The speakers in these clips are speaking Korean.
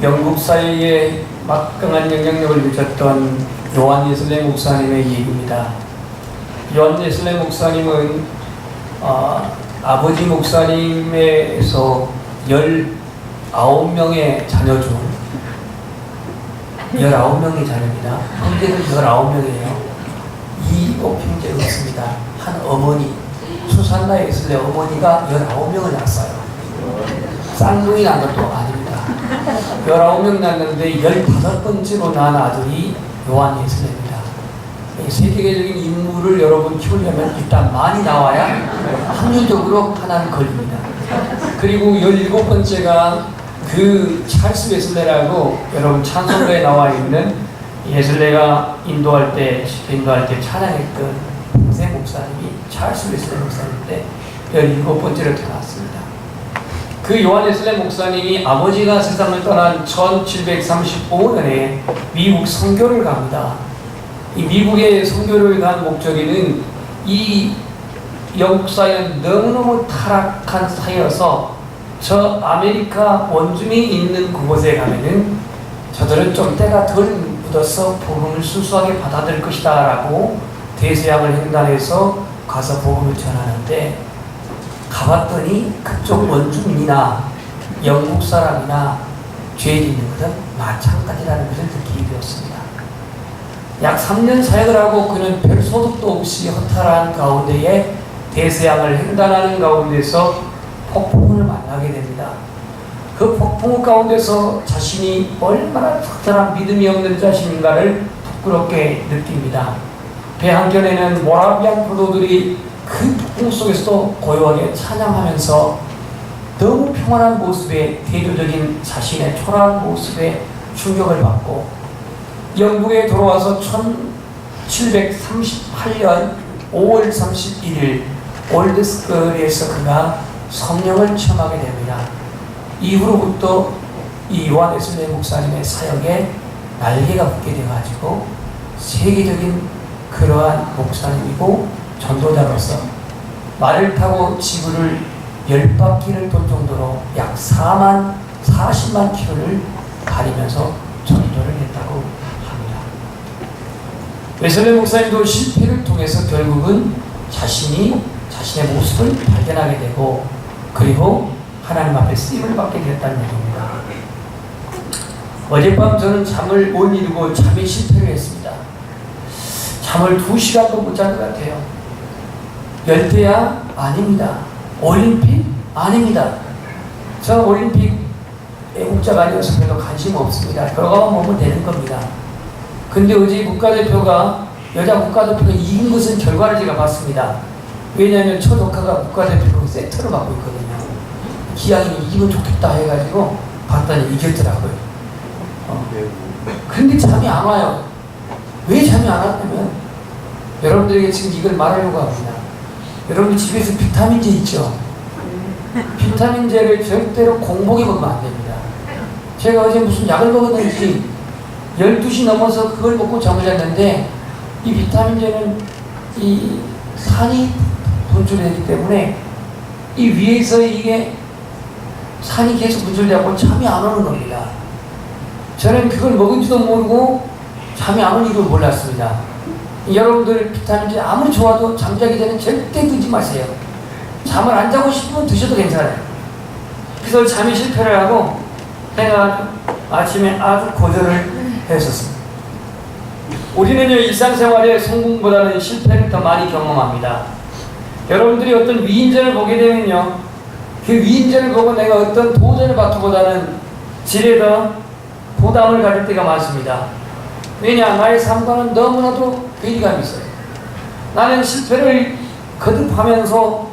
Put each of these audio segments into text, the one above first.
영국 사회에 막강한 영향력을 미쳤던 요한 웨슬레 목사님의 얘기입니다. 요한 웨슬레 목사님은 아버지 목사님에서 19명의 자녀 중 19명의 자녀입니다. 형제들 19명이에요. 이곱 형제가 있습니다. 한 어머니, 수산나 웨슬레 어머니가 19명을 낳았어요. 쌍둥이 난 것도 아닙니다. 19명 낳았는데 15번째로 낳은 아들이 요한 웨슬레입니다. 세계적인 인물을 여러분 키우려면 일단 많이 나와야 확률적으로 하나는 걸립니다. 그리고 17번째가 그 찰스 웨슬레라고 여러분 찬송가에 나와 있는 웨슬레가 인도할 때 찬양했던 봉세 목사님이 찰스 웨슬레 목사님인데 17번째로 태어났습니다. 그 요한 웨슬레 목사님이 아버지가 세상을 떠난 1735년에 미국 선교를 갑니다. 이 미국의 선교를 간 목적에는 이 영국 사회는 너무너무 타락한 사회여서 저 아메리카 원주민이 있는 그곳에 가면은 저들은 좀 때가 덜 묻어서 복음을 순수하게 받아들일 것이다 라고 대서양을 횡단해서 가서 복음을 전하는데, 가봤더니 그쪽 원주민이나 영국 사람이나 죄를 있는 것은 마찬가지라는 것을 느끼게 되었습니다. 약 3년 사역을 하고 그는 별 소득도 없이 허탈한 가운데에 대서양을 횡단하는 가운데서 폭풍을 만나게 됩니다. 그 폭풍 가운데서 자신이 얼마나 특별한 믿음이 없는 자신인가를 부끄럽게 느낍니다. 배 한켠에는 모라비안 포도들이 그 폭풍 속에서도 고요하게 찬양하면서 너무 평안한 모습에, 대조적인 자신의 초라한 모습에 충격을 받고, 영국에 돌아와서 1738년 5월 31일 올드스쿨에서 그가 성령을 체험하게 됩니다. 이후로부터 이 요한 웨슬레 목사님의 사역에 날개가 붙게 되어가지고 세계적인 그러한 목사님이고 전도자로서 말을 타고 지구를 10바퀴를 돌 정도로 약 40만 킬로를 다니면서 전도를 했다고 합니다. 웨슬레 목사님도 실패를 통해서 결국은 자신의 모습을 발견하게 되고, 그리고 하나님 앞에 쓰임을 받게 되었다는 얘기입니다. 어젯밤 저는 잠을 못 이루고 잠에 실패를 했습니다. 잠을 2시간도 못 잔 것 같아요. 열대야? 아닙니다. 올림픽? 아닙니다. 저 올림픽 애국자가 아니어서 별로 관심 없습니다. 결과만 보면 되는 겁니다. 근데 어제 여자 국가대표가 이긴 것은 결과를 제가 봤습니다. 왜냐하면 저 조카가 국가대표 세트를 맡고 있거든요. 기왕이 이기면 좋겠다 해가지고 봤더니 이겼더라고요. 그런데 잠이 안 와요. 왜 잠이 안 왔냐면, 여러분들에게 지금 이걸 말하려고 합니다. 여러분들 집에서 비타민제 있죠? 비타민제를 절대로 공복에 먹으면 안 됩니다. 제가 어제 무슨 약을 먹었는지 12시 넘어서 그걸 먹고 잠을 잤는데, 이 비타민제는 이 산이 분출되기 때문에 이 위에서 이게 산이 계속 분출되고 잠이 안 오는 겁니다. 저는 그걸 먹은지도 모르고 잠이 안 오는 걸 몰랐습니다. 여러분들 비타민제 아무리 좋아도 잠자기 전에 절대 드지 마세요. 잠을 안 자고 싶으면 드셔도 괜찮아요. 그래서 잠이 실패를 하고 내가 아침에 아주 고전을 했었습니다. 우리는요, 일상생활에 성공보다는 실패를 더 많이 경험합니다. 여러분들이 어떤 위인전을 보게 되면요, 그 위인전을 보고 내가 어떤 도전을 받기보다는 질에 더 부담을 가질 때가 많습니다. 왜냐? 나의 삶과는 너무나도 괴리감이 있어요. 나는 실패를 거듭하면서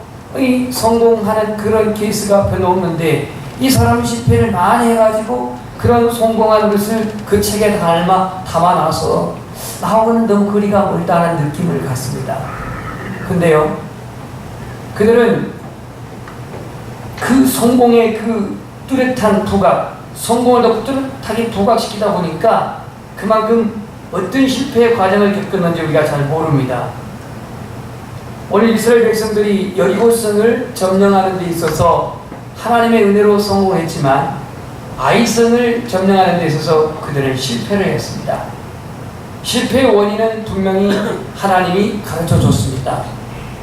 성공하는 그런 케이스가 별로 없는데, 이 사람이 실패를 많이 해가지고 그런 성공한 것을 그 책에 담아놔서 나하고는 너무 거리가 멀다는 느낌을 갖습니다. 근데요, 그들은 그 성공의 그 뚜렷한 부각, 성공을 더 뚜렷하게 부각시키다 보니까 그만큼 어떤 실패의 과정을 겪었는지 우리가 잘 모릅니다. 오늘 이스라엘 백성들이 여리고성을 점령하는 데 있어서 하나님의 은혜로 성공했지만 아이성을 점령하는 데 있어서 그들은 실패를 했습니다. 실패의 원인은 분명히 하나님이 가르쳐 줬습니다.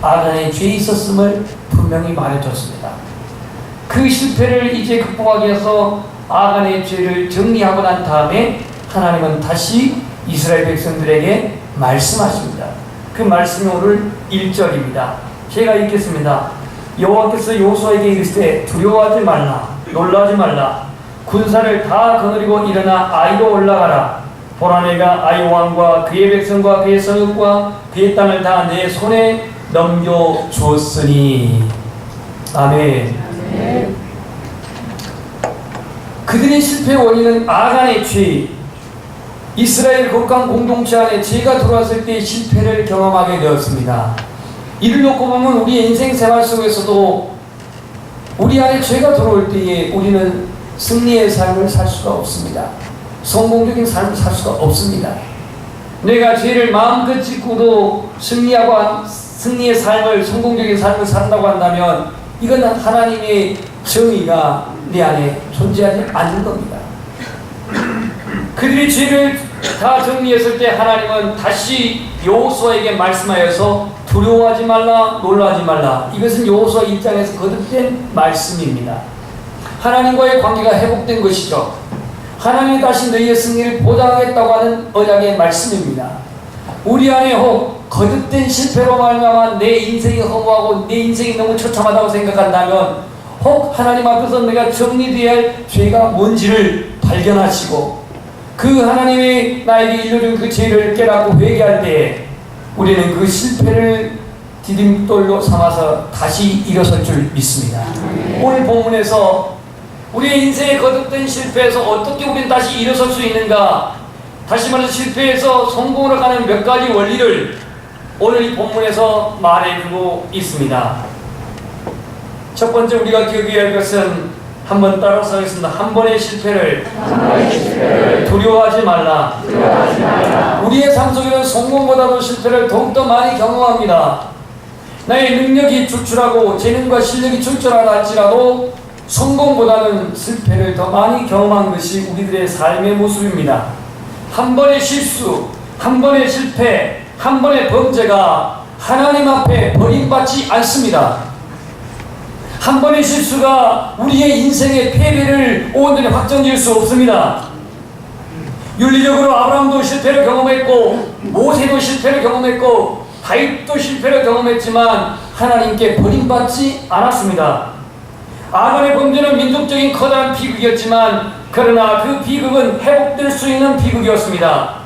아간에 죄 있었음을 분명히 말해줬습니다. 그 실패를 이제 극복하기 위해서 아간의 죄를 정리하고 난 다음에 하나님은 다시 이스라엘 백성들에게 말씀하십니다. 그 말씀이 오늘 1절입니다. 제가 읽겠습니다. 여호와께서 여호수아에게 이르시되 두려워하지 말라, 놀라지 말라. 군사를 다 거느리고 일어나 아이로 올라가라. 보라, 내가 아이 왕과 그의 백성과 그의 성읍과 그의 땅을 다 내 손에 넘겨주었으니. 아멘. 아멘. 그들의 실패의 원인은 아간의 죄, 이스라엘 거룩한 공동체 안에 죄가 들어왔을 때 실패를 경험하게 되었습니다. 이를 놓고 보면 우리 인생 생활 속에서도 우리 안에 죄가 들어올 때에 우리는 승리의 삶을 살 수가 없습니다. 성공적인 삶을 살 수가 없습니다. 내가 죄를 마음껏 짓고도 승리의 삶을, 성공적인 삶을 산다고 한다면 이건 하나님의 정의가 내 안에 존재하지 않는 겁니다. 그들이 죄를 다 정리했을 때 하나님은 다시 여호수아에게 말씀하여서 두려워하지 말라, 놀라지 말라. 이것은 여호수아 입장에서 거듭된 말씀입니다. 하나님과의 관계가 회복된 것이죠. 하나님이 다시 너희의 승리를 보장하겠다고 하는 언약의 말씀입니다. 우리 안에 혹 거듭된 실패로 말미암아 내 인생이 허무하고 내 인생이 너무 처참하다고 생각한다면 혹 하나님 앞에서 내가 정리되어야 할 죄가 뭔지를 발견하시고 그 하나님이 나에게 일러준 그 죄를 깨닫고 회개할 때에 우리는 그 실패를 디딤돌로 삼아서 다시 일어설 줄 믿습니다. 오늘 본문에서 우리의 인생의 거듭된 실패에서 어떻게 우리는 다시 일어설 수 있는가, 다시 말해서 실패에서 성공으로 가는 몇 가지 원리를 오늘 이 본문에서 말해주고 있습니다. 첫 번째 우리가 기억해야 할 것은 한번 따라서 하겠습니다. 한 번의 실패를 두려워하지 말라. 우리의 삶 속에는 성공보다도 실패를 더욱더 많이 경험합니다. 나의 능력이 출출하고 재능과 실력이 출중하다 할지라도 성공보다는 실패를 더 많이 경험한 것이 우리들의 삶의 모습입니다. 한 번의 실수, 한 번의 실패, 한 번의 범죄가 하나님 앞에 버림받지 않습니다. 한 번의 실수가 우리의 인생의 패배를 온전히 확정지을 수 없습니다. 윤리적으로 아브라함도 실패를 경험했고 모세도 실패를 경험했고 다윗도 실패를 경험했지만 하나님께 버림받지 않았습니다. 아간의 범죄는 민족적인 커다란 비극이었지만 그러나 그 비극은 회복될 수 있는 비극이었습니다.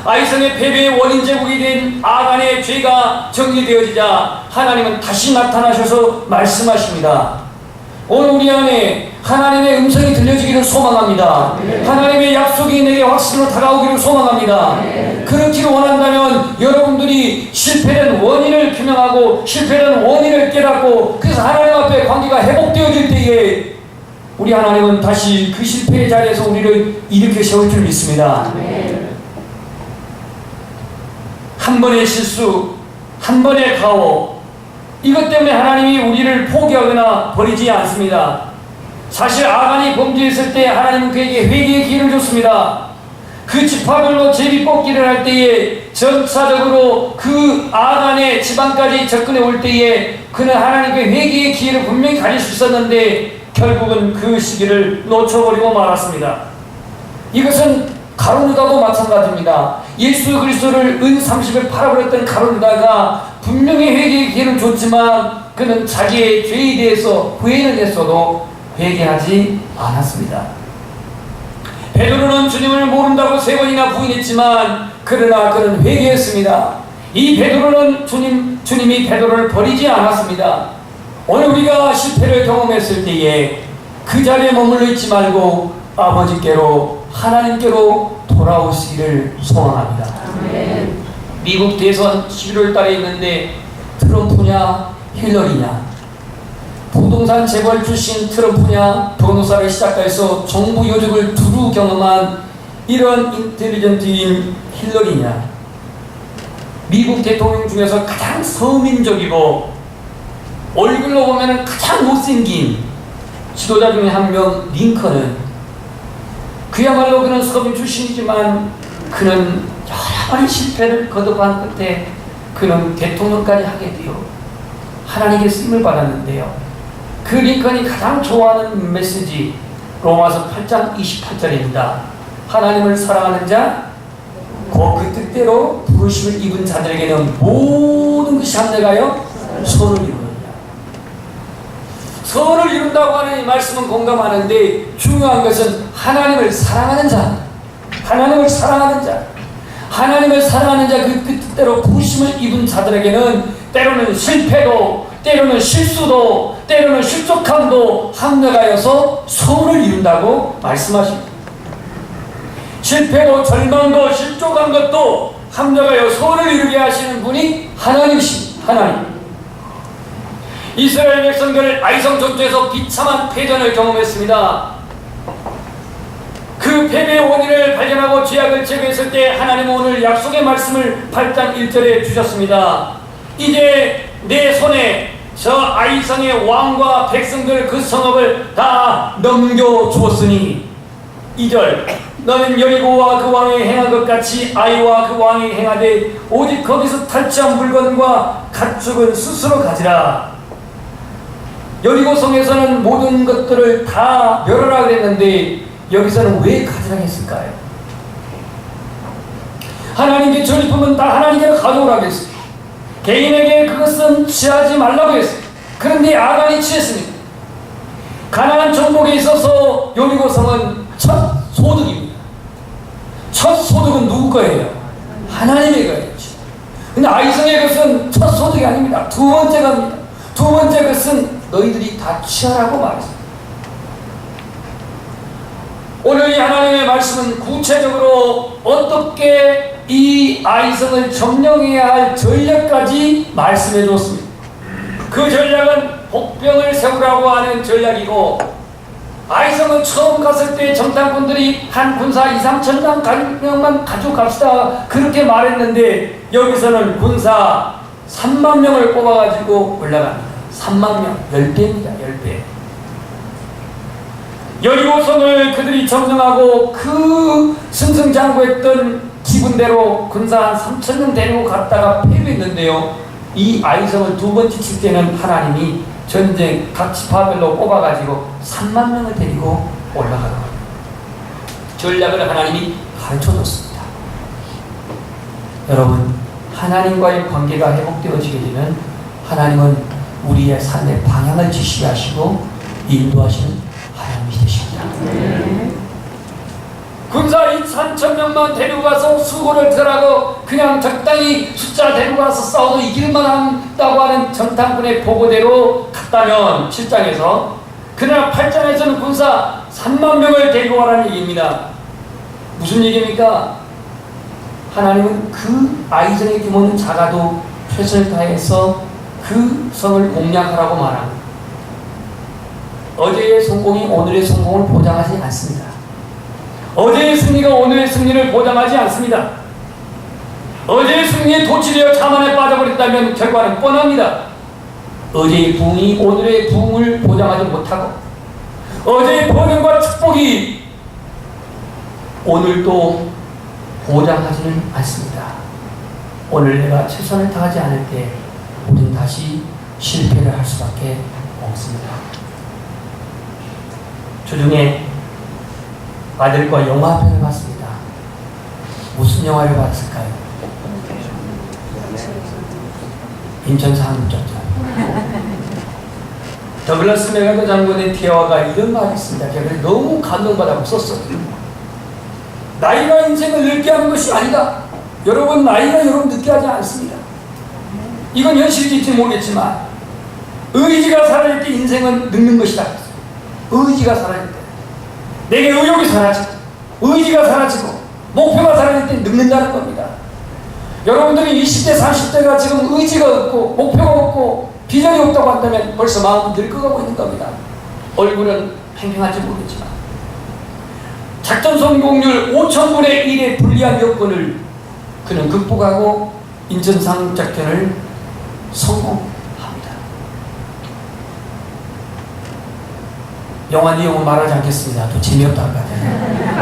아이성의 패배의 원인 제국이 된 아간의 죄가 정리되어지자 하나님은 다시 나타나셔서 말씀하십니다. 오늘 우리 안에 하나님의 음성이 들려지기를 소망합니다. 하나님의 약속이 내게 확신으로 다가오기를 소망합니다. 그렇기를 원한다면 여러분들이 실패된 원인을 규명하고 실패된 원인을 깨닫고 그래서 하나님 앞에 관계가 회복되어질 때에 우리 하나님은 다시 그 실패의 자리에서 우리를 일으켜 세울 줄 믿습니다. 한 번의 실수, 한 번의 가오, 이것 때문에 하나님이 우리를 포기하거나 버리지 않습니다. 사실 아간이 범죄했을 때 하나님은 그에게 회개의 기회를 줬습니다. 그 지파별로 제비 뽑기를 할 때에 전차적으로 그 아간의 지방까지 접근해 올 때에 그는 하나님께 회개의 기회를 분명히 가질 수 있었는데 결국은 그 시기를 놓쳐버리고 말았습니다. 이것은 가룟유다도 마찬가지입니다. 예수 그리스도를 은 30을 팔아버렸던 가룟유다가 분명히 회개의 기회를 줬지만 그는 자기의 죄에 대해서 후회는 했어도 회개하지 않았습니다. 베드로는 주님을 모른다고 3번이나 부인했지만 그러나 그는 회개했습니다. 이 베드로는 주님이 베드로를 버리지 않았습니다. 오늘 우리가 실패를 경험했을 때에 그 자리에 머물러 있지 말고 아버지께로 하나님께로 돌아오시기를 소망합니다. 아멘. 미국 대선 11월 달에 있는데 트럼프냐 힐러리냐, 부동산 재벌 출신 트럼프냐 변호사를 시작해서 정부 요직을 두루 경험한 이런 인텔리전트인 힐러리냐, 미국 대통령 중에서 가장 서민적이고 얼굴로 보면 가장 못생긴 지도자 중에 한 명 링컨은 그야말로 그는 서민 출신이지만 그는 여러 가지 실패를 거듭한 끝에 그는 대통령까지 하게 되어 하나님께 쓰임을 받았는데요. 그 링컨이 가장 좋아하는 메시지 로마서 8장 28절입니다. 하나님을 사랑하는 자 그 뜻대로 부르심을 입은 자들에게는 모든 것이 합력하여 선을 이루느니라. 선을 이룬다고 하는 이 말씀은 공감하는데 중요한 것은 하나님을 사랑하는 자, 하나님을 사랑하는 자, 하나님을 사랑하는 자 그 뜻대로 부르심을 입은 자들에게는 때로는 실패도, 때로는 실수도, 때로는 실족함도 합력하여서 선을 이룬다고 말씀하십니다. 실패도 절망도 실족한 것도 합력하여 선을 이루게 하시는 분이 하나님이십니다. 하나님. 이스라엘 백성들 아이성 전투에서 비참한 패전을 경험했습니다. 그 패배의 원인을 발견하고 죄악을 제거했을 때 하나님은 오늘 약속의 말씀을 8장 1절에 주셨습니다. 이제 내 손에 저 아이성의 왕과 백성들 그 성읍을 다 넘겨주었으니 2절 너는 여리고와 그 왕이 행한 것 같이 아이와 그 왕이 행하되 오직 거기서 탈취한 물건과 가축은 스스로 가지라. 여리고 성에서는 모든 것들을 다 멸하라 그랬는데 여기서는 왜 가지라 했을까요? 하나님께 전리품은 다 하나님께로 가져오라고 했어요. 개인에게 그것은 취하지 말라고 했어요. 그런데 아간이 취했습니다. 가나안 정복에 있어서 여리고 성은 첫 소득입니다. 첫 소득은 누구 거예요? 하나님의 거예요. 근데 아이성의 것은 첫 소득이 아닙니다. 두 번째 겁니다. 두 번째 것은 너희들이 다 취하라고 말했습니다. 오늘 이 하나님의 말씀은 구체적으로 어떻게 이 아이성을 점령해야 할 전략까지 말씀해 주었습니다. 그 전략은 복병을 세우라고 하는 전략이고, 아이성은 처음 갔을 때 정탐꾼들이 한 군사 2, 3천 명만 가져갑시다 그렇게 말했는데 여기서는 군사 3만 명을 뽑아가지고 올라갑니다. 3만 명, 10배입니다. 10배. 여리고성을 그들이 점령하고 그 승승장구했던 기분대로 군사 한 3천 명 데리고 갔다가 패배했는데요. 이 아이성을 두 번째 칠 때는 하나님이 전쟁 각 지파별로 뽑아가지고 3만 명을 데리고 올라가는 전략을 하나님이 가르쳐줬습니다. 여러분, 하나님과의 관계가 회복되어지게 되면 하나님은 우리의 삶의 방향을 지시하시고 인도하시는 하나님이 되십니다. 군사 3천 명만 데리고 가서 수고를 덜하고 그냥 적당히 숫자 데리고 가서 싸워도 이길만 한다고 하는 정탐꾼의 보고대로 갔다면 7장에서, 그러나 8장에서는 군사 3만 명을 데리고 가라는 얘기입니다. 무슨 얘기입니까? 하나님은 그 아이성의 규모는 작아도 최선을 다해서 그 성을 공략하라고 말합니다. 어제의 성공이 오늘의 성공을 보장하지 않습니다. 어제의 승리가 오늘의 승리를 보장하지 않습니다. 어제의 승리에 도취되어 자만에 빠져버렸다면 결과는 뻔합니다. 어제의 부흥이 오늘의 부흥을 보장하지 못하고, 어제의 번영과 축복이 오늘도 보장하지는 않습니다. 오늘 내가 최선을 다하지 않을 때 우리는 다시 실패를 할 수밖에 없습니다. 주중에 아들과 영화편을 봤습니다. 무슨 영화를 봤을까요? 인천사 한국전쟁. 더글라스 맥아더 장군의 대화가 이런 말이 있습니다. 제가 너무 감동받아서 썼어요. 나이가 인생을 늙게 하는 것이 아니다. 여러분, 나이가 여러분 늙게 하지 않습니다. 이건 현실일지 모르겠지만 의지가 살아날 때 인생은 늙는 것이다. 의지가 살아날 때, 내게 의욕이 사라지고 의지가 사라지고 목표가 사라질 때 늙는다는 겁니다. 여러분들이 20대 30대가 지금 의지가 없고 목표가 없고 비전이 없다고 한다면 벌써 마음은 늙어가고 있는 겁니다. 얼굴은 팽팽할지 모르겠지만 작전 성공률 5,000분의 1의 불리한 여건을 그는 극복하고 인천상 작전을 성공합니다. 영화 내용은 말하지 않겠습니다. 또 재미없다 할 것 같아요.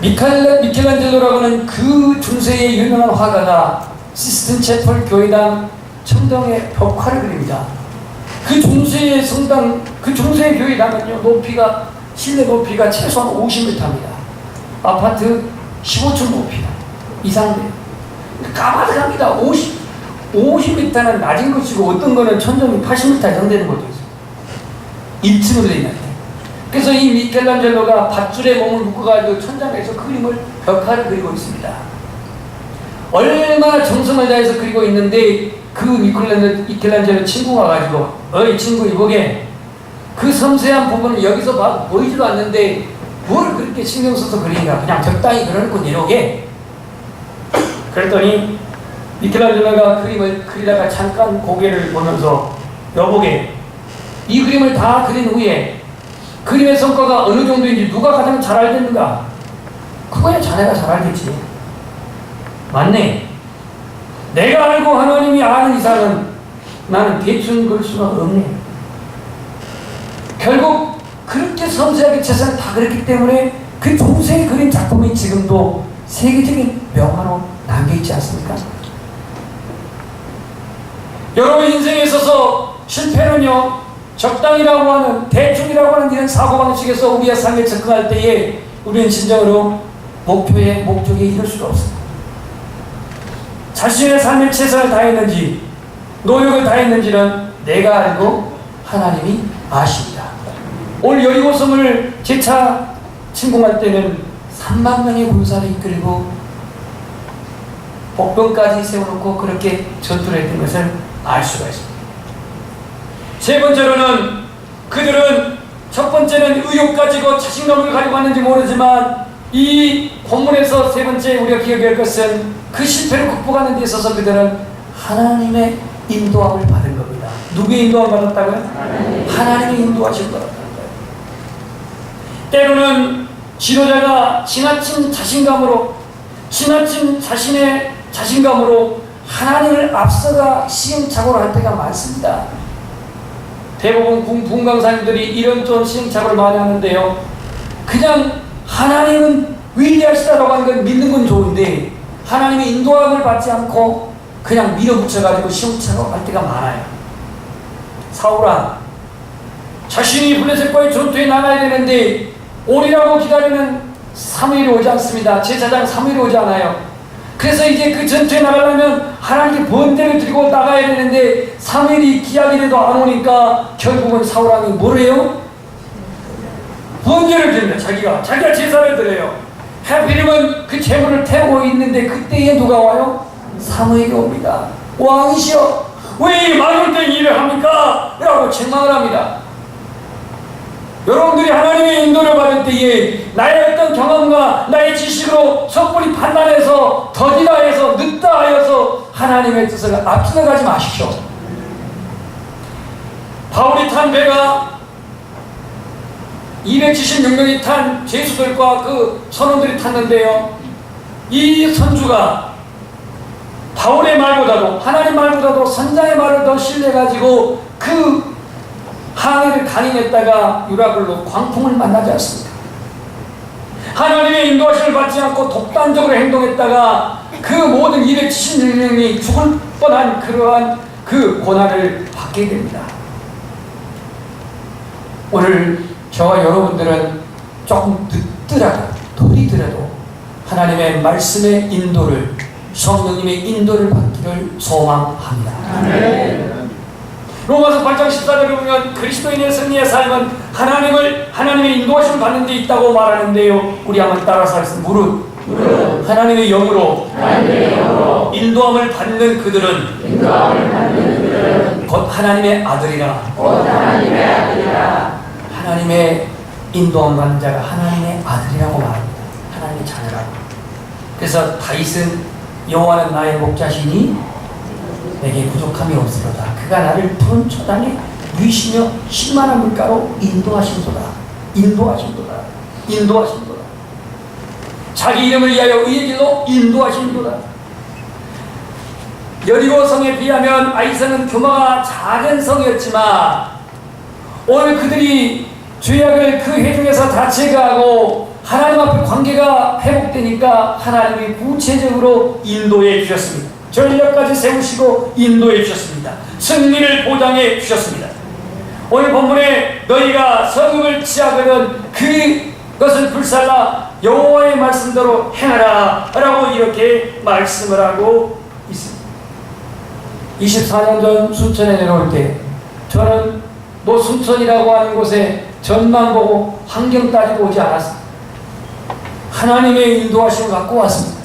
미켈란젤로라고는 그 중세의 유명한 화가가 시스틴 채플 교회당 청동의 벽화를 그립니다. 그 중세의 성당, 그 중세의 교회당은요, 높이가, 실내 높이가 최소한 50m입니다. 아파트 15층 높이다. 이상 돼요. 까마득합니다. 50m는 낮은 것이고, 어떤 거는 천정이 80m 이상 되는 것도 있어요. 1층으로 되어 있는데. 그래서 이 미켈란젤로가 밧줄에 몸을 묶어가지고 천장에서 그림을, 벽화를 그리고 있습니다. 얼마나 정성을 다해서 그리고 있는데, 그 미켈란젤로 친구가 와가지고, 어이 친구 이보게, 그 섬세한 부분은 여기서 막 보이지도 않는데 뭘 그렇게 신경 써서 그리는가, 그냥 적당히 그려놓고 내려오게. 그랬더니 미켈란젤로가 그림을 그리다가 잠깐 고개를 보면서, 여보게, 이 그림을 다 그린 후에 그림의 성과가 어느 정도인지 누가 가장 잘 알겠는가? 그거야 자네가 잘 알겠지. 맞네. 내가 알고 하나님이 아는 이상은 나는 대충 그럴 수가 없네. 결국 그렇게 섬세하게 최선을 다 그렸기 때문에 그 중세의 그림 작품이 지금도 세계적인 명화로 남겨있지 않습니까? 여러분 인생에 있어서 실패는요, 적당이라고 하는, 대충이라고 하는 이런 사고방식에서 우리의 삶에 접근할 때에 우리는 진정으로 목적에 이를 수가 없습니다. 자신의 삶에 최선을 다했는지, 노력을 다했는지는 내가 알고 하나님이 아십니다. 올 여리고성을 재차 침공할 때는 3만 명의 군사를 이끌고 복병까지 세워놓고 그렇게 전투를 했던 것을 알 수가 있습니다. 세 번째로는, 그들은 첫 번째는 의욕 가지고 자신감을 가지고 왔는지 모르지만, 이 본문에서 세 번째 우리가 기억해야 할 것은 그 실패를 극복하는 데 있어서 그들은 하나님의 인도함을 받은 겁니다. 누구의 인도함을 받았다고요? 하나님의 인도하심을 받았다는 거예요. 때로는 지도자가 지나친 자신감으로, 지나친 자신의 자신감으로 하나님을 앞서가 시행착오를 할 때가 많습니다. 대부분 부흥강사님들이 이런 좀 시행착오를 많이 하는데요, 그냥 하나님은 위대하시다라고 하는 건 믿는 건 좋은데 하나님의 인도함을 받지 않고 그냥 밀어붙여가지고 시행착오 할 때가 많아요. 사울아, 자신이 블레셋과의 전투에 나가야 되는데 오리라고 기다리는 사무엘이 오지 않습니다. 제사장 사무엘이 오지 않아요. 그래서 이제 그 전투에 나가려면 하나님께 번제를 드리고 나가야 되는데 사무엘이 기약이라도 안 오니까 결국은 사울왕이 뭘 해요? 번제를 드립니다. 자기가 제사를 드려요. 하필이면 그 제물을 태우고 있는데 그때에 누가 와요? 사무엘이 옵니다. 왕이시여, 왜 이 말못된 일을 합니까? 라고 책망을 합니다. 여러분들이 하나님의 인도를 받을 때에 나의 어떤 경험과 나의 지식으로 섣불리 판단해서 더디다 해서 늦다 하여서 하나님의 뜻을 앞서 가지 마십시오. 바울이 탄 배가 276명이 탄 죄수들과 그 선원들이 탔는데요, 이 선주가 바울의 말보다도, 하나님 말보다도 선장의 말을 더 신뢰가지고 그 항해를 강행했다가 유라굴로 광풍을 만나지 않습니다. 하나님의 인도하심을 받지 않고 독단적으로 행동했다가 그 모든 276명이 죽을 뻔한 그러한 그 고난을 받게 됩니다. 오늘 저와 여러분들은 조금 늦더라도, 더디더라도 하나님의 말씀의 인도를, 성령님의 인도를 받기를 소망합니다. 아멘. 로마서 8장 14절을 보면 그리스도인의 승리의 삶은 하나님의 인도하심을 받는 데 있다고 말하는데요, 우리 한번 따라서 하겠습니다. 무릇 하나님의 영으로 인도함을 받는 그들은 곧 하나님의 아들이라. 하나님의 인도함 받는 자가 하나님의 아들이라고 말합니다. 하나님의 자녀라고. 그래서 다윗은 여호와는 나의 목자시니 내게 부족함이 없으로다. 그가 나를 푸른 초당에 누이시며 신만한 물가로 인도하신도다. 자기 이름을 위하여 의의 길로 인도하신도다. 여리고 성에 비하면 아이성은 규모가 작은 성이었지만 오늘 그들이 죄악을 그 회중에서 다 제거하고 하나님 앞에 관계가 회복되니까 하나님이 구체적으로 인도해 주셨습니다. 전력까지 세우시고 인도해 주셨습니다. 승리를 보장해 주셨습니다. 오늘 본문에 너희가 성읍을 취하거든 그것을 불살라 여호와의 말씀대로 행하라 라고 이렇게 말씀을 하고 있습니다. 24년 전 순천에 내려올 때 저는 순천이라고 하는 곳에 전만 보고 환경 따지고 오지 않았습니다. 하나님의 인도하심을 갖고 왔습니다.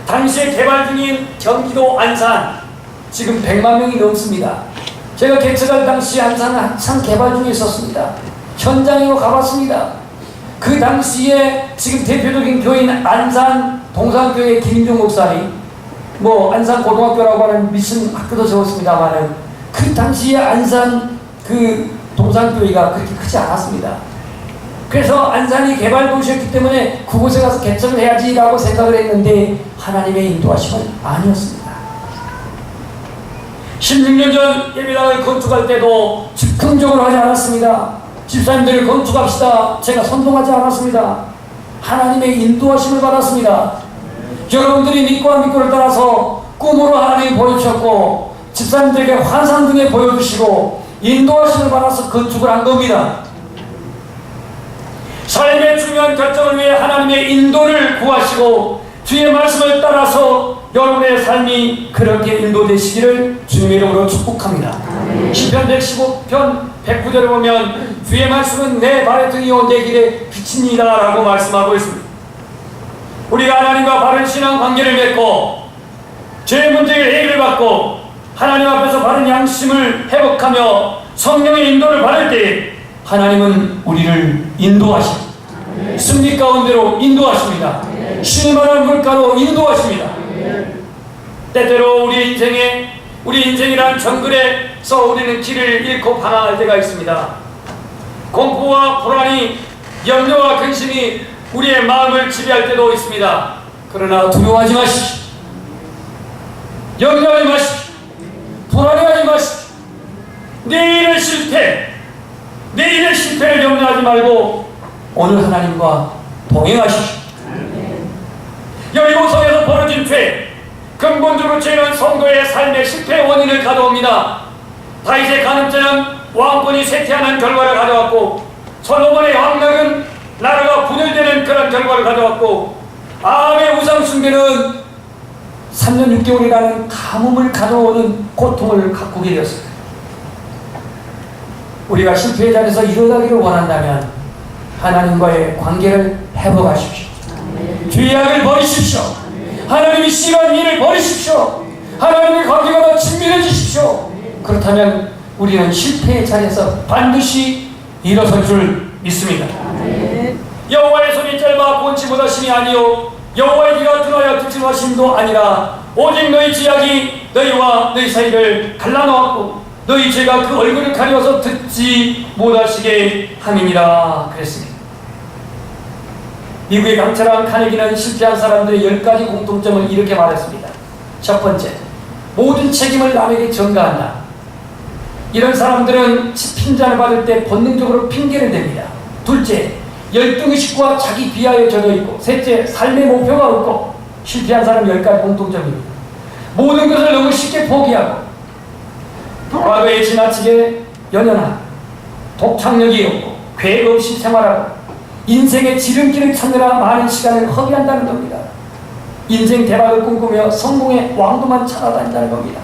당시에 개발 중인 경기도 안산 지금 100만 명이 넘습니다. 제가 개척할 당시 안산은 한창 개발 중에 있었습니다. 현장으로 가봤습니다. 그 당시에 지금 대표적인 교회인 안산 동산교회 김인종 목사님, 안산 고등학교라고 하는 미션 학교도 적었습니다만은 그 당시에 안산 그 동산교회가 그렇게 크지 않았습니다. 그래서 안산이 개발도시였기 때문에 그곳에 가서 개척을 해야지라고 생각을 했는데 하나님의 인도하심은 아니었습니다. 16년 전 예배당을 건축할 때도 즉흥적으로 하지 않았습니다. 집사님들을 건축합시다. 제가 선동하지 않았습니다. 하나님의 인도하심을 받았습니다. 여러분들이 믿고와 믿고를 따라서 꿈으로 하나님이 보여주셨고 집사님들에게 환상 등에 보여주시고 인도하심을 받아서 건축을 한 겁니다. 삶의 중요한 결정을 위해 하나님의 인도를 구하시고 주의 말씀을 따라서 여러분의 삶이 그렇게 인도되시기를 주님의 이름으로 축복합니다. 시편 115편 109절에 보면 주의 말씀은 내 발의 등이요 내 길에 빛이니라 라고 말씀하고 있습니다. 우리가 하나님과 바른 신앙 관계를 맺고 죄의 문제를 해결을 받고 하나님 앞에서 바른 양심을 회복하며 성령의 인도를 받을 때 하나님은 우리를 인도하십니다. 승리 가운데로 인도하십니다. 쉴만한 물가로 인도하십니다. 때때로 우리 인생이란 정글에서 우리는 길을 잃고 방황할 때가 있습니다. 공포와 불안이, 염려와 근심이 우리의 마음을 지배할 때도 있습니다. 그러나 두려워하지 마십시오. 염려하지 마십시오. 불안해하지 마십시오. 내일의 실패를 염려하지 말고 오늘 하나님과 동행하십시오. 여리고성에서 벌어진 죄, 근본적으로 죄는 성도의 삶의 실패의 원인을 가져옵니다. 다윗의 간음죄는 왕권이 쇠퇴하는 결과를 가져왔고, 솔로몬의 왕락은 나라가 분열되는 그런 결과를 가져왔고, 아합의 우상 숭배는 3년 6개월이라는 가뭄을 가져오는 고통을 갖고 계셨습니다. 우리가 실패의 자리에서 일어나기를 원한다면 하나님과의 관계를 회복하십시오. 죄악을 버리십시오. 하나님이 싫어하는 일을 버리십시오. 하나님의 관계가 더 친밀해지십시오. 그렇다면 우리는 실패의 자리에서 반드시 일어설 줄 믿습니다. 여호와의 손이 짧아 본치 못하심이 아니요 여호와의 귀가 둔하여 듣지 못하심도 아니라 오직 너희 지약이 너희와 너희 사이를 갈라놓았고 너희 죄가 그 얼굴을 가려서 듣지 못하시게 함이니라 그랬습니다. 미국의 강철한 카네기는 실패한 사람들의 10가지 공통점을 이렇게 말했습니다. 첫 번째, 모든 책임을 남에게 전가한다. 이런 사람들은 핀잔을 받을 때 본능적으로 핑계를 댑니다. 둘째, 열등의식과 자기 비하에 젖어있고, 셋째, 삶의 목표가 없고. 실패한 사람 10가지 공통점입니다. 모든 것을 너무 쉽게 포기하고 과거에 지나치게 연연하고 독창력이 없고 계획 없이 생활하고 인생의 지름길을 찾느라 많은 시간을 허비한다는 겁니다. 인생 대박을 꿈꾸며 성공의 왕도만 찾아다닌다는 겁니다.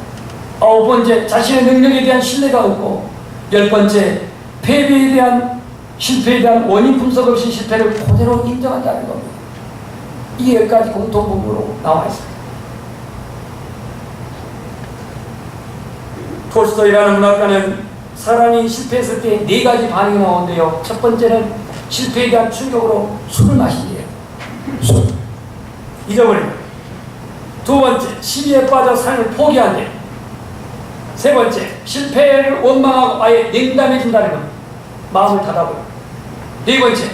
9번째, 자신의 능력에 대한 신뢰가 없고 10번째, 패배에 대한 실패에 대한 원인 분석 없이 실패를 그대로 인정한다는 겁니다. 이 10가지 공통분모로 나와 있습니다. 톨스토이라는 문학가는 사람이 실패했을 때 4가지 반응이 나오는데요. 첫 번째는 실패에 대한 충격으로 술을 마신대요. 술. 잊어버립니다. 두 번째, 시비에 빠져 삶을 포기한대요. 세 번째, 실패를 원망하고 아예 냉담해진다는 겁니다. 마음을 닫아버려요. 네 번째,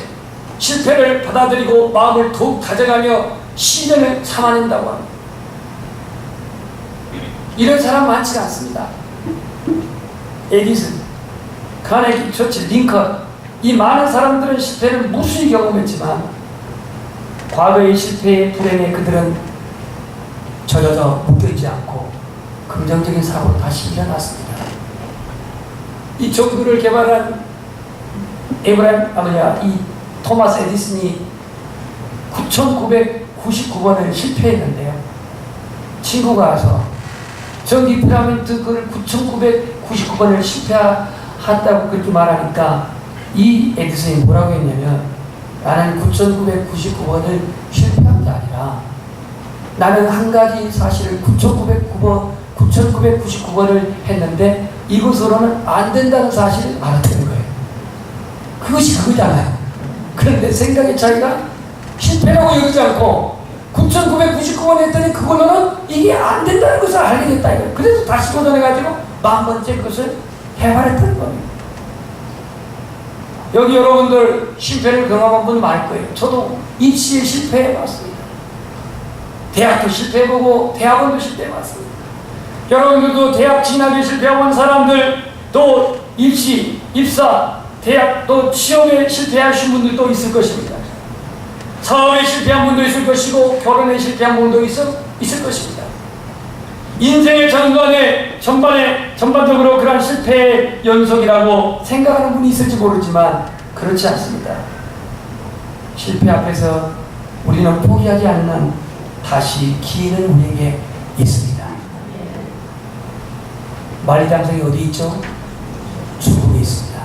실패를 받아들이고 마음을 더욱 다져가며 시련을 참아낸다고 합니다. 이런 사람 많지 않습니다. 에디슨, 카네기, 처칠, 링컨, 이 많은 사람들은 실패를 무수히 경험했지만 과거의 실패의 불행에 그들은 젖어서 묶여있지 않고 긍정적인 사고로 다시 일어났습니다. 이 전구를 개발한 이 토마스 에디슨이 9,999번을 실패했는데요. 친구가 와서 전기 필라멘트 그걸 9,999번을 실패했다고 그렇게 말하니까 이 에디슨이 뭐라고 했냐면, 나는 9,999번을 실패한 게 아니라 나는 한 가지 사실을 9,999번을 했는데 이것으로는 안 된다는 사실을 알았다는 거예요. 그것이 그거잖아요. 그런데 생각의 차이가 실패라고 여기지 않고 9,999번 했더니 그걸로는 이게 안 된다는 것을 알게 됐다 이거예요. 그래서 다시 도전해가지고 10,000번째 그것을 해발했다는 겁니다. 여기 여러분들 실패를 경험한 분 많을 거예요. 저도 입시에 실패해봤습니다. 대학도 실패해보고 대학원도 실패해봤습니다. 여러분들도 대학 진학에 실패해본 사람들, 또 입시, 입사, 대학, 또 시험에 실패하신 분들도 있을 것입니다. 사업에 실패한 분도 있을 것이고 결혼에 실패한 분도 있을 것입니다. 인생의 전반적으로 그런 실패의 연속이라고 생각하는 분이 있을지 모르지만 그렇지 않습니다. 실패 앞에서 우리는 포기하지 않는 다시 기회는 우리에게 있습니다. 만리장성이 어디 있죠? 중국에 있습니다.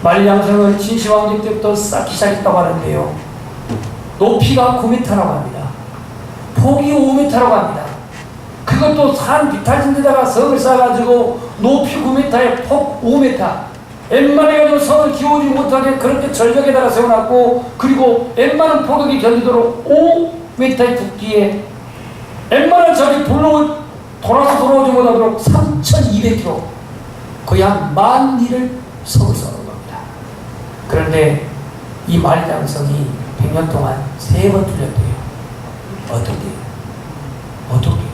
만리장성은 진시황제 때부터 쌓기 시작했다고 하는데요. 높이가 9m라고 합니다. 폭이 5m라고 합니다. 그것도 산 비탈진 데다가 성을 쌓아가지고 높이 9m에 폭 5m, 웬만해가지고 성을 기울이지 못하게 그렇게 절벽에다가 세워놨고, 그리고 웬만한 폭격이 견디도록 5m의 두께에 웬만한 적이 돌아서 돌아오지 못하도록 3,200km, 거의 한 10,000리를 성을 쌓은 겁니다. 그런데 이 만리장성이 100년 동안 3번 뚫렸대요. 어떻게?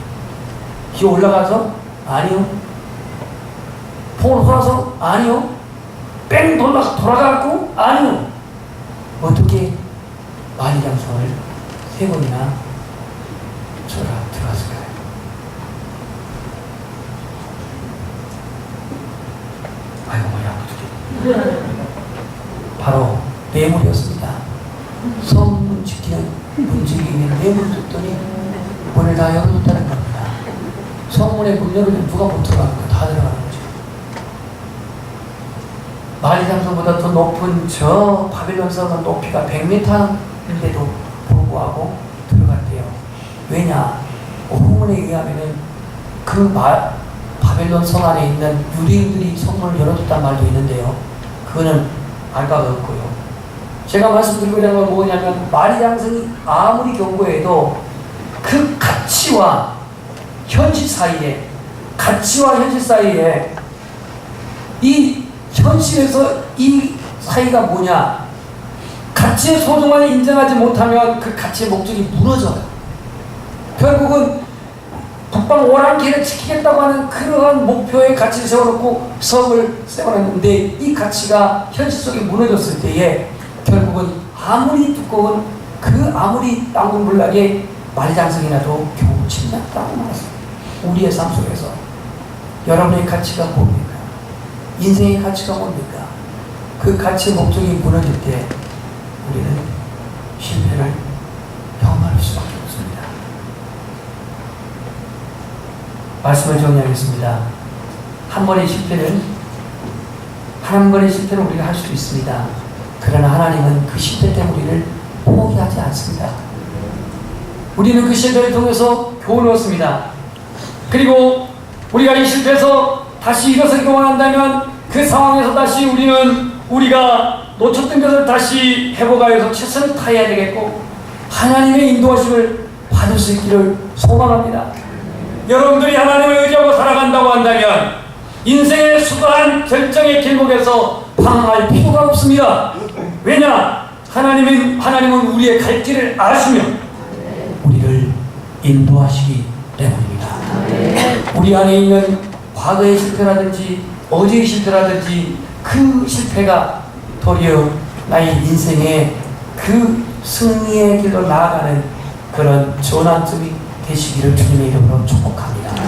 기어 올라가서? 아니요. 폭으로 돌아서? 아니요. 뺑 돌아가고? 아니요. 어떻게 만리장성을 3번이나 들어갔을까요? 아이고 머리 아프지. 바로 뇌물이었습니다. 성문 지키는 문지기에 뇌물을 줬더니 문을 다 열어줬다는 겁니다. 성문에 문 열어주면 누가 못 들어가는 거야? 다 들어가는 거죠. 만리장성보다 더 높은 저 바벨론 성은 높이가 100m인데도 불구하고 들어갔대요. 왜냐? 후문에 의하면은 그 바벨론 성 안에 있는 유대인들이 성문을 열어줬단 말도 있는데요. 그거는 알바가 없고요. 제가 말씀드리고 있는 건 뭐냐면, 만리장성이 아무리 견고해도 그 가치와 현실 사이에 이 현실에서 이 사이가 뭐냐, 가치의 소중함을 인정하지 못하면 그 가치의 목적이 무너져요. 결국은 북방 오랑캐를 지키겠다고 하는 그러한 목표의 가치를 세워놓고 성을 세워놨는데, 이 가치가 현실 속에 무너졌을 때에 결국은 아무리 두꺼운 아무리 땅굴불락의 만리장성이라도 겨우 침략당하고 말았습니다. 우리의 삶 속에서 여러분의 가치가 뭡니까? 인생의 가치가 뭡니까? 그 가치의 목적이 무너질 때 우리는 실패를 경험할 수밖에 없습니다. 말씀을 정리하겠습니다. 한 번의 실패는 우리가 할 수도 있습니다. 그러나 하나님은 그 실패 때문에 우리를 포기하지 않습니다. 우리는 그 실패를 통해서 교훈을 얻습니다. 그리고 우리가 이 실패에서 다시 일어서기 원한다면 그 상황에서 다시 우리가 놓쳤던 것을 다시 회복하여서 최선을 다해야 되겠고, 하나님의 인도하심을 받을 수 있기를 소망합니다. 여러분들이 하나님을 의지하고 살아간다고 한다면 인생의 수고한 결정의 길목에서 방황할 필요가 없습니다. 왜냐? 하나님은 우리의 갈 길을 아시며 우리를 인도하시기 때문입니다. 우리 안에 있는 과거의 실패라든지 어제의 실패라든지 그 실패가 도리어 나의 인생의 그 승리의 길로 나아가는 그런 전환점이 되시기를 주님의 이름으로 축복합니다.